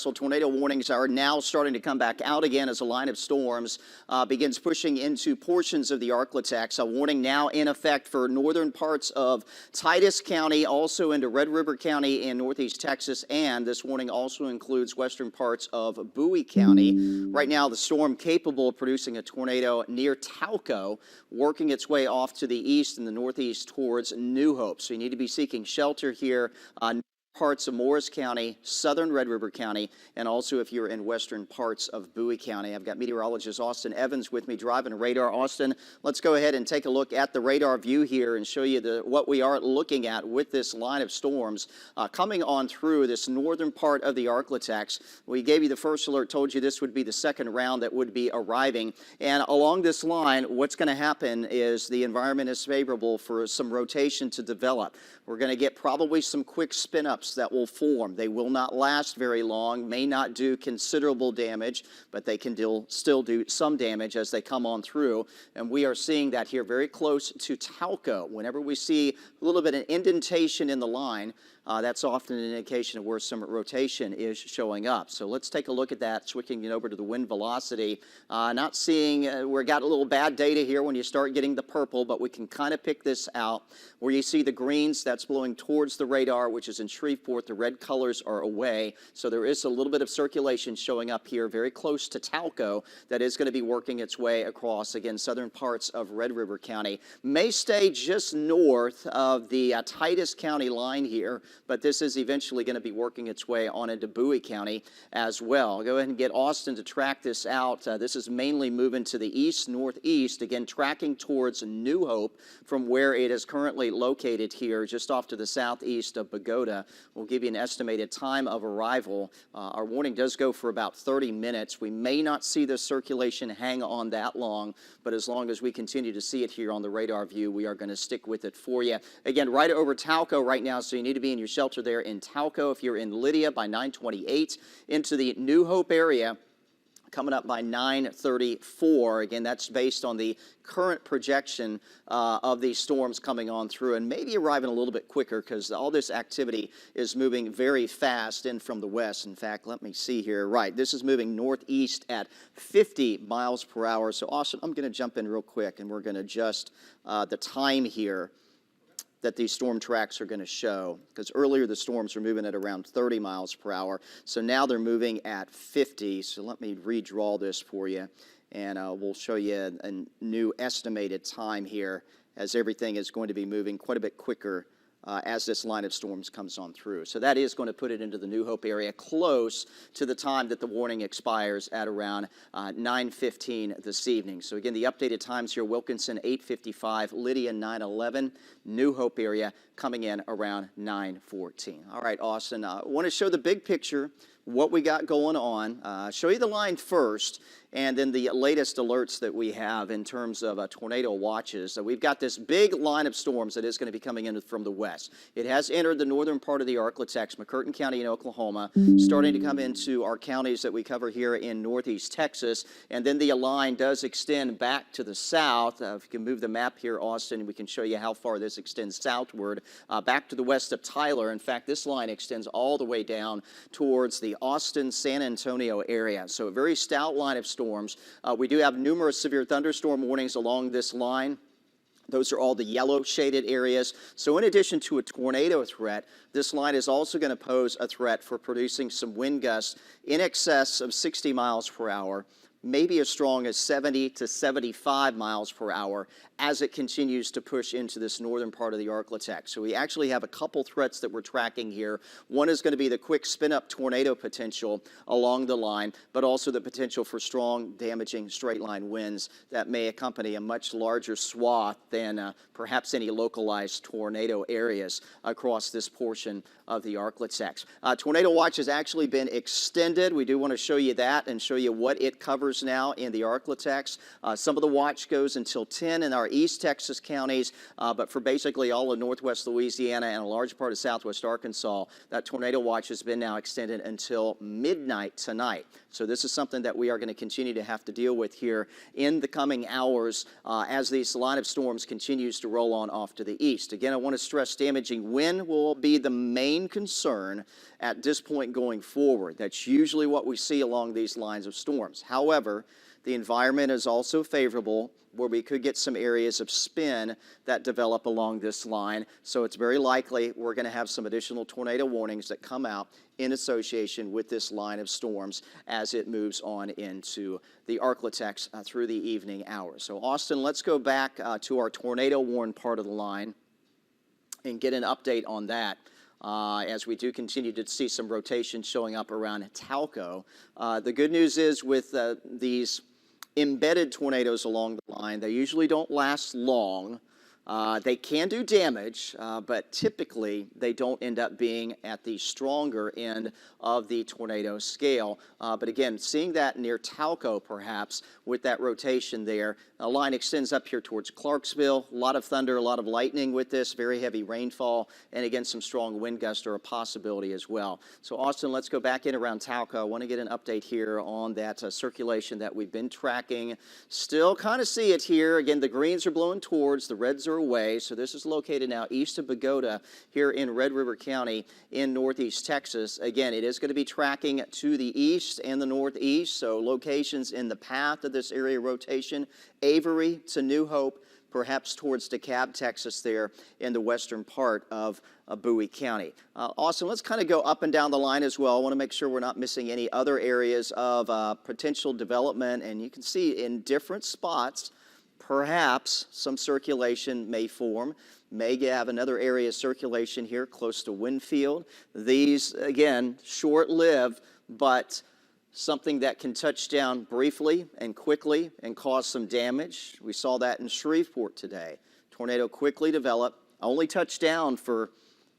Russell. Tornado warnings are now starting to come back out again as a line of storms begins pushing into portions of the Arklatex. A warning now in effect for northern parts of Titus County, also into Red River County in northeast Texas, and this warning also includes western parts of Bowie County. Right now, the storm capable of producing a tornado near Tauco, working its way off to the east and the northeast towards New Hope. So you need to be seeking shelter here. Parts of Morris County, southern Red River County, and also if you're in western parts of Bowie County. I've got meteorologist Austin Evans with me driving a radar. Austin, let's go ahead and take a look at the radar view here and show you what we are looking at with this line of storms coming on through this northern part of the Arklatex. We gave you the first alert, told you this would be the second round that would be arriving. And along this line, what's going to happen is the environment is favorable for some rotation to develop. We're going to get probably some quick spin-ups that will form. They will not last very long, may not do considerable damage, but they can still do some damage as they come on through. And we are seeing that here very close to Tauco. Whenever we see a little bit of indentation in the line, that's often an indication of where some rotation is showing up. So let's take a look at that, switching it over to the wind velocity. Not seeing, we got a little bad data here when you start getting the purple, but we can kind of pick this out. Where you see the greens, that's blowing towards the radar, which is in Shreveport. The red colors are away. So there is a little bit of circulation showing up here very close to Tauco that is going to be working its way across, again, southern parts of Red River County. May stay just north of the Titus County line here, but this is eventually going to be working its way on into Bowie County as well. I'll go ahead and get Austin to track this out. This is mainly moving to the east-northeast, again, tracking towards New Hope from where it is currently located here, just off to the southeast of Bogota. We'll give you an estimated time of arrival. Our warning does go for about 30 minutes. We may not see the circulation hang on that long, but as long as we continue to see it here on the radar view, we are going to stick with it for you. Again, right over Tauco right now, so you need to be in your shelter there in Tauco. If you're in Lydia by 9:28, into the New Hope area, coming up by 9:34. Again, that's based on the current projection of these storms coming on through and maybe arriving a little bit quicker because all this activity is moving very fast in from the west. In fact, let me see here. Right, this is moving northeast at 50 miles per hour. So, Austin, I'm going to jump in real quick and we're going to adjust the time here that these storm tracks are going to show, because earlier the storms were moving at around 30 miles per hour. So now they're moving at 50. So let me redraw this for you, and we'll show you a new estimated time here as everything is going to be moving quite a bit quicker as this line of storms comes on through. So that is going to put it into the New Hope area close to the time that the warning expires at around 9:15 this evening. So again, the updated times here: Wilkinson 8:55, Lydia 9:11, New Hope area coming in around 9:14. All right, Austin, I want to show the big picture, what we got going on. Show you the line first, and then the latest alerts that we have in terms of tornado watches. So we've got this big line of storms that is going to be coming in from the west. It has entered the northern part of the Arklatex, McCurtain County in Oklahoma, starting to come into our counties that we cover here in northeast Texas. And then the line does extend back to the south. If you can move the map here, Austin, we can show you how far this extends southward, back to the west of Tyler. In fact, this line extends all the way down towards the Austin, San Antonio area. So a very stout line of storms. We do have numerous severe thunderstorm warnings along this line. Those are all the yellow shaded areas. So in addition to a tornado threat, this line is also going to pose a threat for producing some wind gusts in excess of 60 miles per hour, maybe as strong as 70 to 75 miles per hour as it continues to push into this northern part of the Arklatex. So we actually have a couple threats that we're tracking here. One is going to be the quick spin-up tornado potential along the line, but also the potential for strong, damaging straight-line winds that may accompany a much larger swath than perhaps any localized tornado areas across this portion of the Arklatex. Tornado watch has actually been extended. We do want to show you that and show you what it covers hours now in the Arklatex. Some of the watch goes until 10 in our East Texas counties, but for basically all of northwest Louisiana and a large part of southwest Arkansas, that tornado watch has been now extended until midnight tonight. So this is something that we are going to continue to have to deal with here in the coming hours as this line of storms continues to roll on off to the east. Again, I want to stress damaging wind will be the main concern at this point going forward. That's usually what we see along these lines of storms. However, the environment is also favorable where we could get some areas of spin that develop along this line. So it's very likely we're going to have some additional tornado warnings that come out in association with this line of storms as it moves on into the Arklatex through the evening hours. So Austin, let's go back to our tornado warned part of the line and get an update on that. As we do continue to see some rotation showing up around Talco. The good news is with these embedded tornadoes along the line, they usually don't last long. They can do damage, but typically they don't end up being at the stronger end of the tornado scale. But again, seeing that near Talco perhaps with that rotation there, a line extends up here towards Clarksville. A lot of thunder, a lot of lightning with this, very heavy rainfall, and again, some strong wind gusts are a possibility as well. So Austin, let's go back in around Talco. I want to get an update here on that circulation that we've been tracking. Still kind of see it here. Again, the greens are blowing towards, the reds are away. So this is located now east of Bogota here in Red River County in northeast Texas. Again, it is going to be tracking to the east and the northeast. So locations in the path of this area rotation, Avery to New Hope, perhaps towards DeKalb, Texas there in the western part of Bowie County. Austin, let's kind of go up and down the line as well. I want to make sure we're not missing any other areas of potential development. And you can see in different spots, perhaps some circulation may form. May have another area of circulation here close to Winfield. These, again, short-lived, but something that can touch down briefly and quickly and cause some damage. We saw that in Shreveport today. Tornado quickly developed, only touched down for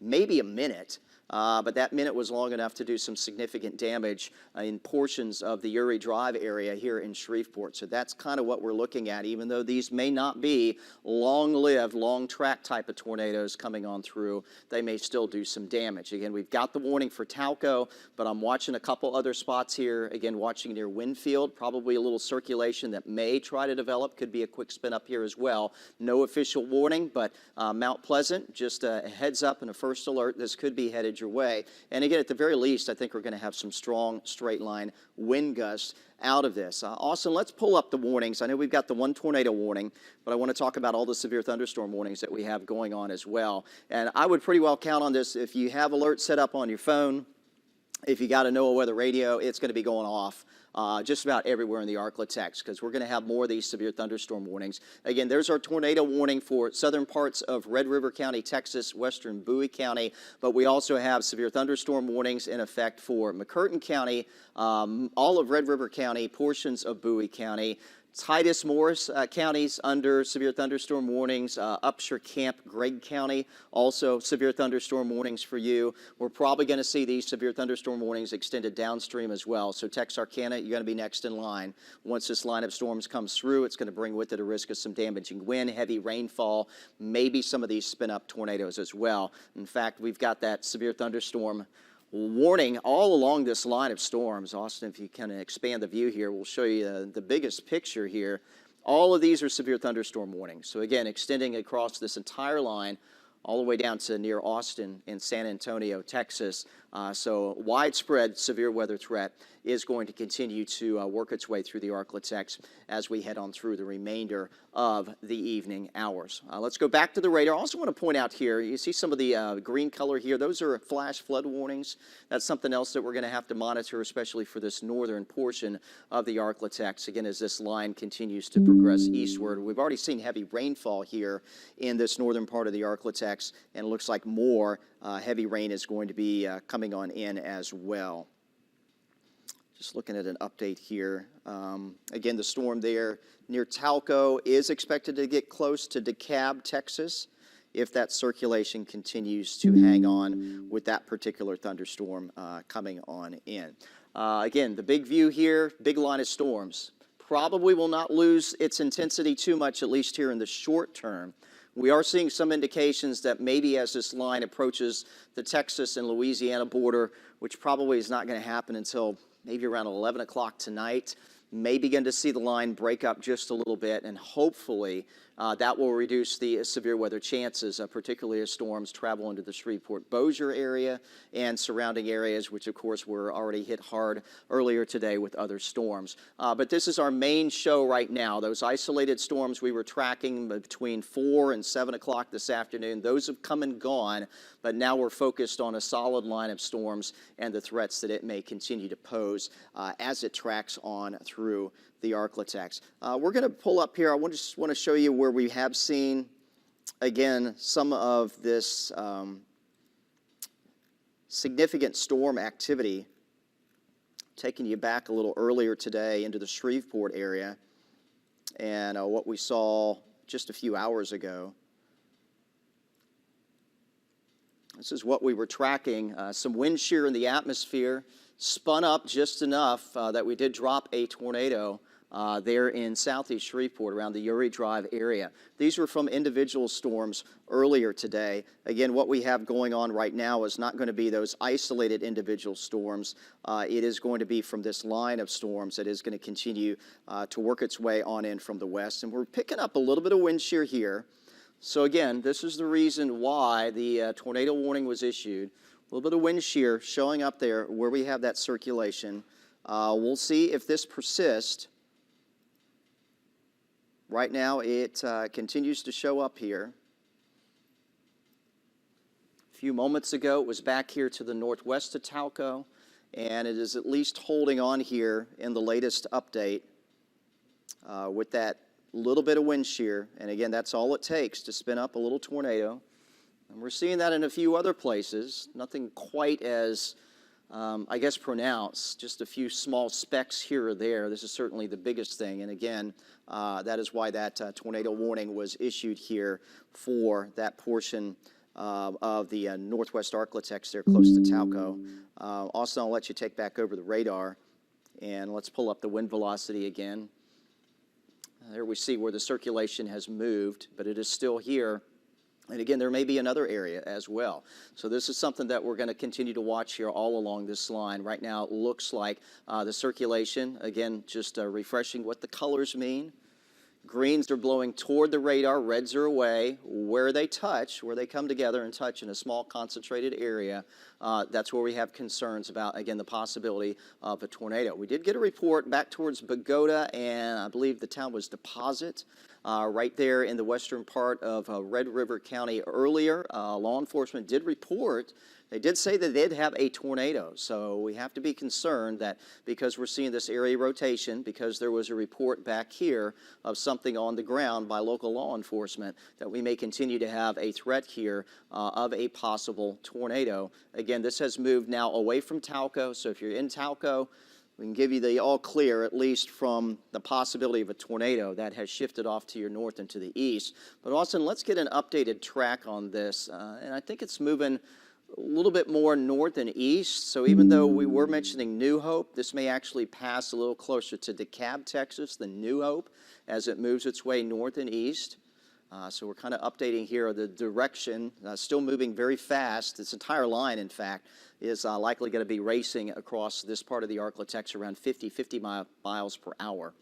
maybe a minute, but that minute was long enough to do some significant damage in portions of the Uri Drive area here in Shreveport. So that's kind of what we're looking at, even though these may not be long-lived, long-track type of tornadoes coming on through, they may still do some damage. Again, we've got the warning for Talco, but I'm watching a couple other spots here. Again, watching near Winfield, probably a little circulation that may try to develop. Could be a quick spin up here as well. No official warning, but Mount Pleasant, just a heads up and a first alert. This could be headed your way. And again, at the very least, I think we're going to have some strong straight line wind gusts out of this. Austin, let's pull up the warnings. I know we've got the one tornado warning, but I want to talk about all the severe thunderstorm warnings that we have going on as well. And I would pretty well count on this. If you have alerts set up on your phone, if you got a NOAA weather radio, it's going to be going off just about everywhere in the Arklatex because we're going to have more of these severe thunderstorm warnings. Again, there's our tornado warning for southern parts of Red River County, Texas, western Bowie County, but we also have severe thunderstorm warnings in effect for McCurtain County, all of Red River County, portions of Bowie County, Titus Morris counties under severe thunderstorm warnings, Upshur Camp, Gregg County, also severe thunderstorm warnings for you. We're probably going to see these severe thunderstorm warnings extended downstream as well. So Texarkana, you're going to be next in line. Once this line of storms comes through, it's going to bring with it a risk of some damaging wind, heavy rainfall, maybe some of these spin-up tornadoes as well. In fact, we've got that severe thunderstorm warning all along this line of storms. Austin, if you kind of expand the view here, we'll show you the biggest picture here. All of these are severe thunderstorm warnings. So again, extending across this entire line all the way down to near Austin and San Antonio, Texas. So widespread severe weather threat is going to continue to work its way through the Arklatex as we head on through the remainder of the evening hours. Let's go back to the radar. I also want to point out here, you see some of the green color here. Those are flash flood warnings. That's something else that we're going to have to monitor, especially for this northern portion of the Arklatex. Again, as this line continues to progress eastward. We've already seen heavy rainfall here in this northern part of the Arklatex, and it looks like more heavy rain is going to be coming on in as well. Just looking at an update here. Again, the storm there near Talco is expected to get close to DeKalb, Texas, if that circulation continues to hang on with that particular thunderstorm coming on in. Again, the big view here, big line of storms. probably will not lose its intensity too much, at least here in the short term. We are seeing some indications that maybe as this line approaches the Texas and Louisiana border, which probably is not going to happen until maybe around 11 o'clock tonight, may begin to see the line break up just a little bit, and hopefully that will reduce the severe weather chances, particularly as storms travel into the Shreveport-Bossier area and surrounding areas, which of course were already hit hard earlier today with other storms. But this is our main show right now. Those isolated storms we were tracking between 4 and 7 o'clock this afternoon, those have come and gone, but now we're focused on a solid line of storms and the threats that it may continue to pose as it tracks on through the Arklatex. We're going to pull up here. I just want to show you where we have seen, again, some of this significant storm activity. Taking you back a little earlier today into the Shreveport area and what we saw just a few hours ago. This is what we were tracking. Some wind shear in the atmosphere spun up just enough that we did drop a tornado there in southeast Shreveport around the Uri Drive area. These were from individual storms earlier today. Again, what we have going on right now is not going to be those isolated individual storms. It is going to be from this line of storms that is going to continue to work its way on in from the west. And we're picking up a little bit of wind shear here. So again, this is the reason why the tornado warning was issued. A little bit of wind shear showing up there where we have that circulation. We'll see if this persists. Right now, it continues to show up here. A few moments ago, it was back here to the northwest of Talco, and it is at least holding on here in the latest update with that little bit of wind shear. And again, that's all it takes to spin up a little tornado. And we're seeing that in a few other places. Nothing quite as, I guess, pronounced. Just a few small specks here or there. This is certainly the biggest thing. And again, that is why that tornado warning was issued here for that portion of the northwest Arklatex there close to Talco. Austin, I'll let you take back over the radar. And let's pull up the wind velocity again. There we see where the circulation has moved, but it is still here. And again, there may be another area as well. So this is something that we're going to continue to watch here all along this line. Right now, it looks like the circulation, again, just refreshing what the colors mean. Greens are blowing toward the radar, reds are away. Where they touch, where they come together and touch in a small concentrated area, that's where we have concerns about, again, the possibility of a tornado. We did get a report back towards Bogota, and I believe the town was Deposit, right there in the western part of Red River County earlier. Law enforcement did report. They did say that they'd have a tornado, so we have to be concerned that because we're seeing this area rotation, because there was a report back here of something on the ground by local law enforcement, that we may continue to have a threat here of a possible tornado. Again, this has moved now away from Talco, so if you're in Talco, we can give you the all clear, at least from the possibility of a tornado that has shifted off to your north and to the east. But Austin, let's get an updated track on this, and I think it's moving a little bit more north and east. So even though we were mentioning New Hope, this may actually pass a little closer to DeKalb, Texas than New Hope as it moves its way north and east. So we're kind of updating here the direction, still moving very fast. This entire line, in fact, is likely going to be racing across this part of the Arklatex around 50 miles per hour.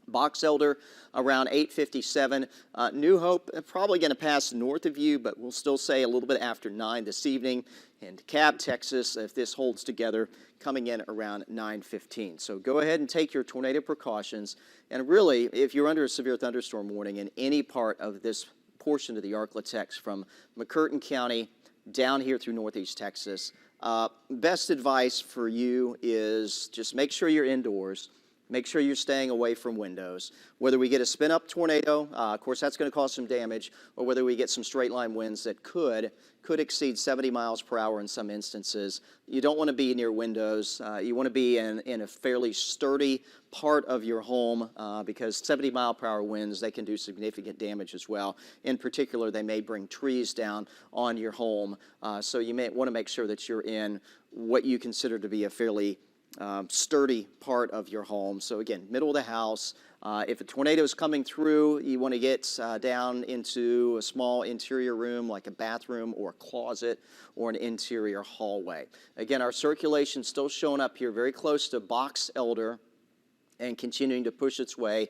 Box Elder around 8:57. New Hope probably going to pass north of you, but we'll still say a little bit after 9 this evening. And DeKalb, Texas, if this holds together, coming in around 9:15. So go ahead and take your tornado precautions. And really, if you're under a severe thunderstorm warning in any part of this portion of the Arklatex from McCurtain County down here through northeast Texas, best advice for you is just make sure you're indoors. Make sure you're staying away from windows. Whether we get a spin-up tornado, of course that's going to cause some damage, or whether we get some straight-line winds that could exceed 70 miles per hour in some instances. You don't want to be near windows. You want to be in a fairly sturdy part of your home because 70-mile-per-hour winds, they can do significant damage as well. In particular, they may bring trees down on your home. So you may want to make sure that you're in what you consider to be a fairly sturdy part of your home. So again, middle of the house. If a tornado is coming through, you want to get down into a small interior room like a bathroom or a closet or an interior hallway. Again, our circulation still showing up here very close to box elder and continuing to push its way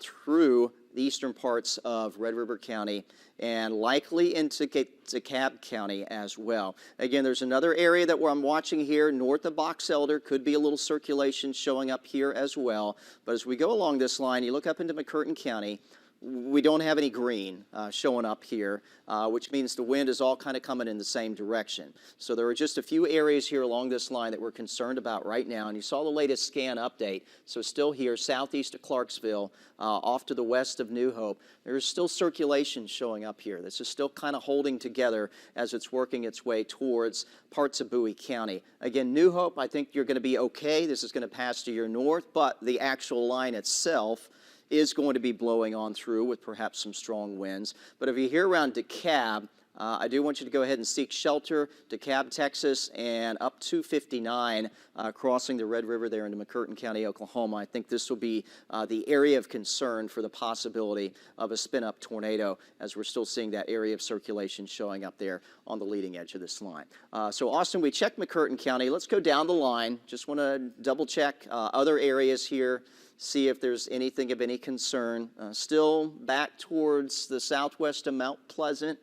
through the eastern parts of Red River County and likely into DeKalb County as well. Again, there's another area that where I'm watching here north of Box Elder. Could be a little circulation showing up here as well. But as we go along this line, you look up into McCurtain County, we don't have any green showing up here, which means the wind is all kind of coming in the same direction. So there are just a few areas here along this line that we're concerned about right now. And you saw the latest scan update. So still here, southeast of Clarksville, off to the west of New Hope, there's still circulation showing up here. This is still kind of holding together as it's working its way towards parts of Bowie County. Again, New Hope, I think you're going to be okay. This is going to pass to your north, but the actual line itself is going to be blowing on through with perhaps some strong winds. But if you're here around DeKalb, I do want you to go ahead and seek shelter. DeKalb, Texas, and up 259, crossing the Red River there into McCurtain County, Oklahoma. I think this will be the area of concern for the possibility of a spin-up tornado, as we're still seeing that area of circulation showing up there on the leading edge of this line. So, Austin, we checked McCurtain County. Let's go down the line. Just want to double-check other areas here, see if there's anything of any concern. Still back towards the southwest of Mount Pleasant.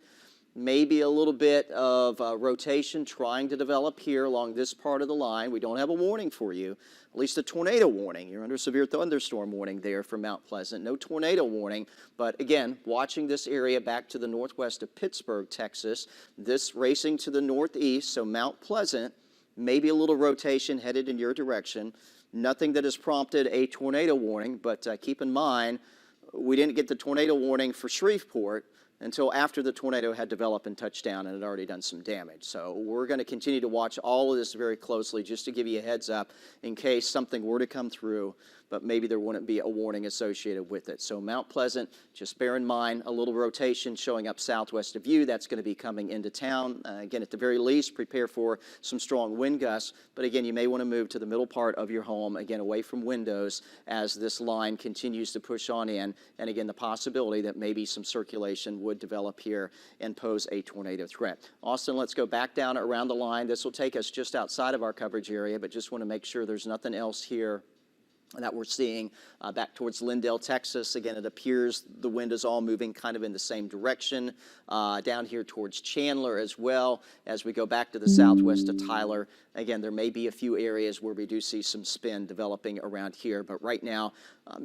Maybe a little bit of rotation trying to develop here along this part of the line. We don't have a warning for you, at least a tornado warning. You're under severe thunderstorm warning there for Mount Pleasant. No tornado warning, but again, watching this area back to the northwest of Pittsburgh, Texas. This racing to the northeast, so Mount Pleasant, maybe a little rotation headed in your direction. Nothing that has prompted a tornado warning, but keep in mind, we didn't get the tornado warning for Shreveport until after the tornado had developed and touched down and had already done some damage. So we're going to continue to watch all of this very closely just to give you a heads up in case something were to come through, but maybe there wouldn't be a warning associated with it. So Mount Pleasant, just bear in mind a little rotation showing up southwest of you. That's going to be coming into town. Again, at the very least, prepare for some strong wind gusts. But again, you may want to move to the middle part of your home, again, away from windows as this line continues to push on in. And again, the possibility that maybe some circulation would develop here and pose a tornado threat. Austin, let's go back down around the line. This will take us just outside of our coverage area, but just want to make sure there's nothing else here that we're seeing back towards Lindale, Texas. Again, it appears the wind is all moving kind of in the same direction. Down here towards Chandler as well. As we go back to the southwest of Tyler, again, there may be a few areas where we do see some spin developing around here. But right now,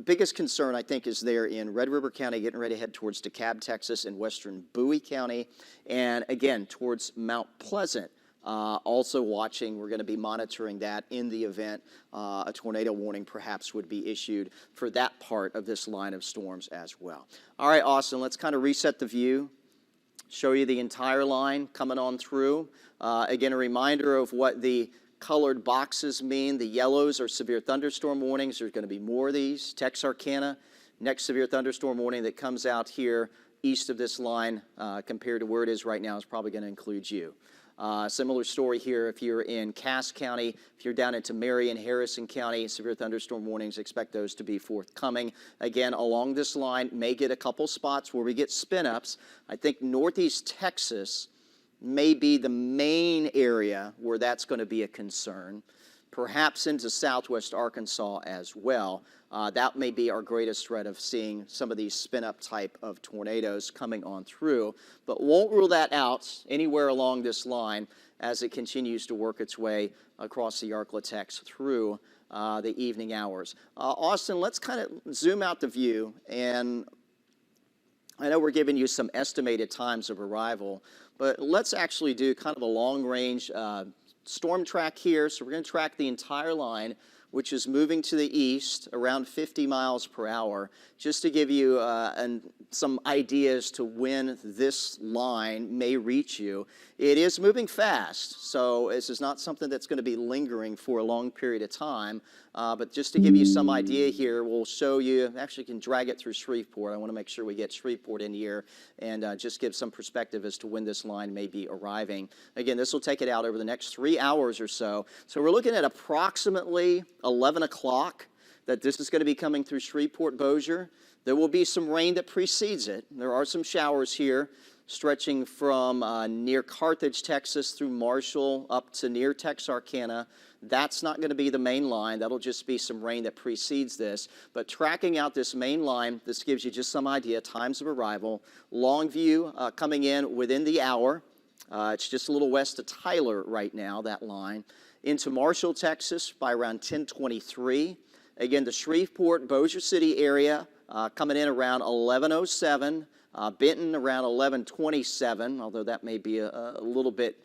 biggest concern, I think, is there in Red River County, getting ready to head towards DeKalb, Texas, and western Bowie County. And again, towards Mount Pleasant. Also watching, we're going to be monitoring that in the event a tornado warning perhaps would be issued for that part of this line of storms as well. All right, Austin, let's kind of reset the view, show you the entire line coming on through. Again, a reminder of what the colored boxes mean. The yellows are severe thunderstorm warnings. There's going to be more of these. Texarkana, next severe thunderstorm warning that comes out here east of this line compared to where it is right now is probably going to include you. Similar story here if you're in Cass County, if you're down into Marion, Harrison County, severe thunderstorm warnings, expect those to be forthcoming. Again, along this line, may get a couple spots where we get spin-ups. I think northeast Texas may be the main area where that's going to be a concern. Perhaps into southwest Arkansas as well. That may be our greatest threat of seeing some of these spin-up type of tornadoes coming on through, but won't rule that out anywhere along this line as it continues to work its way across the Arklatex through the evening hours. Austin, let's kind of zoom out the view, and I know we're giving you some estimated times of arrival, but let's actually do kind of a long-range storm track here. So we're going to track the entire line which is moving to the east around 50 miles per hour. Just to give you some ideas to when this line may reach you, it is moving fast. So this is not something that's going to be lingering for a long period of time. But just to give you some idea here, we'll show you, actually can drag it through Shreveport. I want to make sure we get Shreveport in here and just give some perspective as to when this line may be arriving. Again, this will take it out over the next 3 hours or so. So we're looking at approximately 11 o'clock that this is going to be coming through Shreveport, Bossier. There will be some rain that precedes it. There are some showers here stretching from near Carthage, Texas through Marshall up to near Texarkana. That's not going to be the main line. That'll just be some rain that precedes this. But tracking out this main line, this gives you just some idea, times of arrival. Longview coming in within the hour. It's just a little west of Tyler right now, that line. Into Marshall, Texas by around 10:23. Again, the Shreveport, Bossier City area coming in around 11:07. Benton around 11:27, although that may be a little bit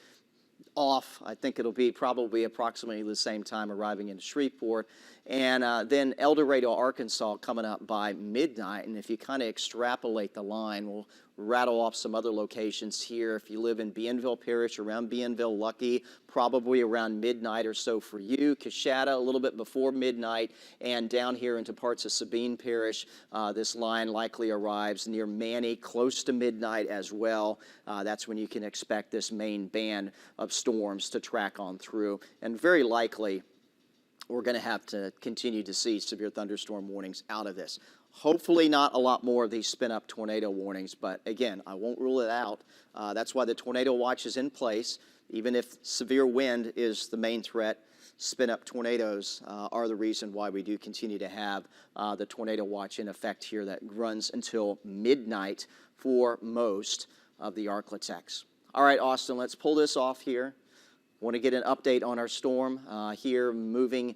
off. I think it'll be probably approximately the same time arriving into Shreveport. And then El Dorado, Arkansas coming up by midnight. And if you kind of extrapolate the line, we'll rattle off some other locations here. If you live in Bienville Parish, around Bienville, Lucky, probably around midnight or so for you. Coshada, a little bit before midnight. And down here into parts of Sabine Parish, this line likely arrives near Manny, close to midnight as well. That's when you can expect this main band of storms to track on through. And very likely, we're going to have to continue to see severe thunderstorm warnings out of this. Hopefully not a lot more of these spin-up tornado warnings, but again, I won't rule it out. That's why the tornado watch is in place. Even if severe wind is the main threat, spin-up tornadoes are the reason why we do continue to have the tornado watch in effect here that runs until midnight for most of the Arklatex. All right, Austin, let's pull this off here. Want to get an update on our storm here moving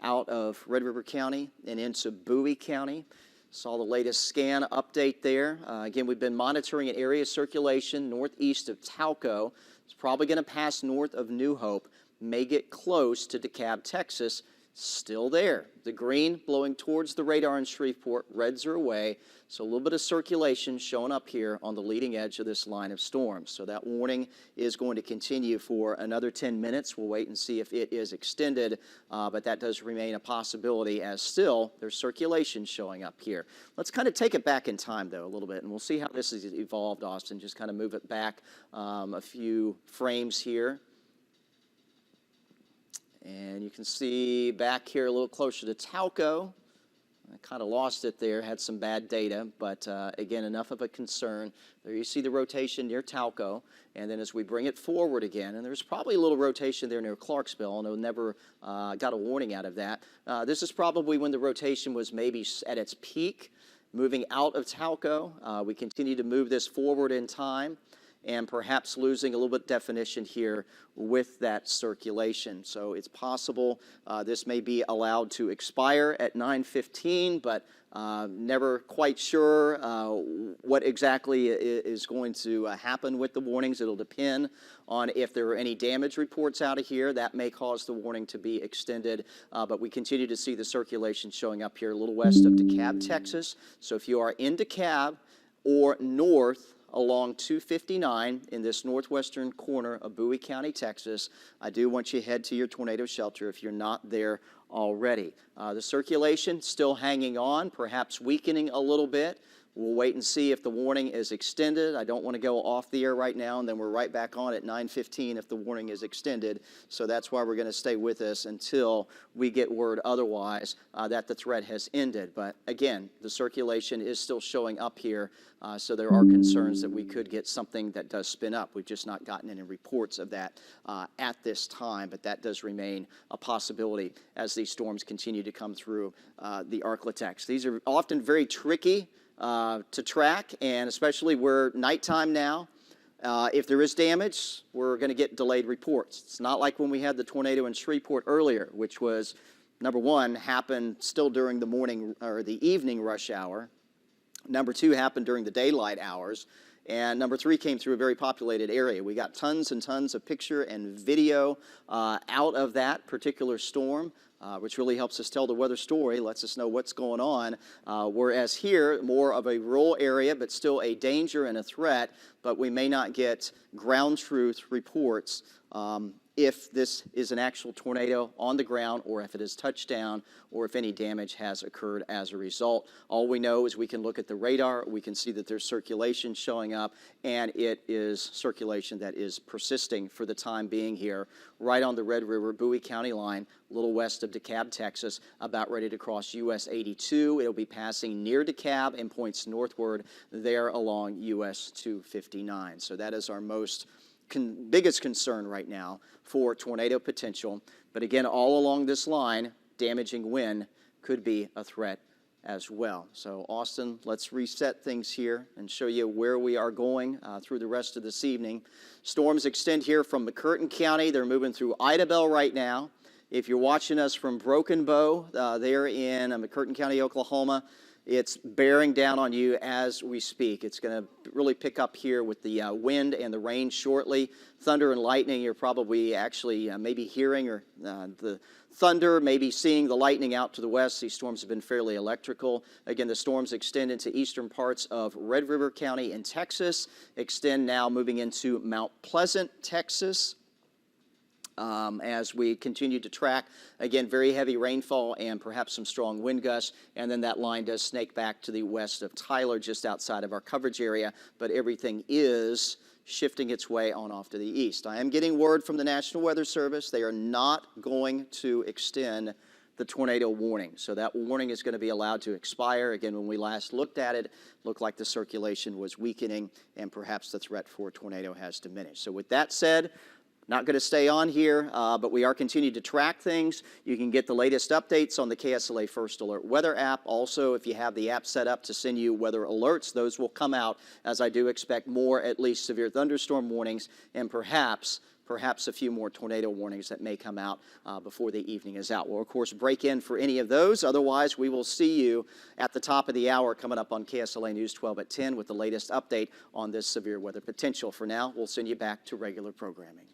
out of Red River County and into Bowie County. Saw the latest scan update there. Again, we've been monitoring an area of circulation northeast of Tauco. It's probably going to pass north of New Hope, may get close to DeKalb, Texas. Still there. The green blowing towards the radar in Shreveport, reds are away. So a little bit of circulation showing up here on the leading edge of this line of storms. So that warning is going to continue for another 10 minutes. We'll wait and see if it is extended, but that does remain a possibility as still there's circulation showing up here. Let's kind of take it back in time, though, a little bit, and we'll see how this has evolved, Austin. Just kind of move it back a few frames here. And you can see back here a little closer to Tauco. I kind of lost it there, had some bad data, but again, enough of a concern. There you see the rotation near Tauco, and then as we bring it forward again, and there's probably a little rotation there near Clarksville, although never got a warning out of that. This is probably when the rotation was maybe at its peak, moving out of Tauco. We continue to move this forward in time, and perhaps losing a little bit of definition here with that circulation. So it's possible this may be allowed to expire at 9:15, but never quite sure what exactly is going to happen with the warnings. It'll depend on if there are any damage reports out of here. That may cause the warning to be extended, but we continue to see the circulation showing up here a little west of DeKalb, Texas. So if you are in DeKalb or north along 259 in this northwestern corner of Bowie County, Texas, I do want you to head to your tornado shelter if you're not there already. The circulation still hanging on, perhaps weakening a little bit. We'll wait and see if the warning is extended. I don't want to go off the air right now, and then we're right back on at 9:15 if the warning is extended. So that's why we're going to stay with us until we get word otherwise that the threat has ended. But again, the circulation is still showing up here, so there are concerns that we could get something that does spin up. We've just not gotten any reports of that at this time, but that does remain a possibility as these storms continue to come through the Arklatex. These are often very tricky to track, and especially we're nighttime now. If there is damage, we're going to get delayed reports. It's not like when we had the tornado in Shreveport earlier, which was, number one, happened still during the morning or the evening rush hour. Number two, happened during the daylight hours. And number 3 came through a very populated area. We got tons and tons of picture and video out of that particular storm, which really helps us tell the weather story, lets us know what's going on. Whereas here, more of a rural area, but still a danger and a threat, but we may not get ground truth reports if this is an actual tornado on the ground, or if it has touched down, or if any damage has occurred as a result. All we know is we can look at the radar, we can see that there's circulation showing up, and it is circulation that is persisting for the time being here, right on the Red River Bowie County line, a little west of DeKalb, Texas, about ready to cross US 82. It'll be passing near DeKalb and points northward there along US 259. So that is our most biggest concern right now for tornado potential. But again, all along this line, damaging wind could be a threat as well. So Austin, let's reset things here and show you where we are going through the rest of this evening. Storms extend here from McCurtain County. They're moving through Idabel right now. If you're watching us from Broken Bow, there in McCurtain County, Oklahoma, it's bearing down on you as we speak. It's going to really pick up here with the wind and the rain shortly. Thunder and lightning, you're probably actually maybe hearing or the thunder, maybe seeing the lightning out to the west. These storms have been fairly electrical. Again, the storms extend into eastern parts of Red River County in Texas, extend now moving into Mount Pleasant, Texas. As we continue to track, again, very heavy rainfall and perhaps some strong wind gusts, and then that line does snake back to the west of Tyler, just outside of our coverage area, but everything is shifting its way on off to the east. I am getting word from the National Weather Service. They are not going to extend the tornado warning. So that warning is going to be allowed to expire. Again, when we last looked at it, it looked like the circulation was weakening and perhaps the threat for a tornado has diminished. So with that said, not going to stay on here, but we are continuing to track things. You can get the latest updates on the KSLA First Alert Weather app. Also, if you have the app set up to send you weather alerts, those will come out, as I do expect more, at least severe thunderstorm warnings, and perhaps a few more tornado warnings that may come out before the evening is out. We'll, of course, break in for any of those. Otherwise, we will see you at the top of the hour coming up on KSLA News 12 at 10 with the latest update on this severe weather potential. For now, we'll send you back to regular programming.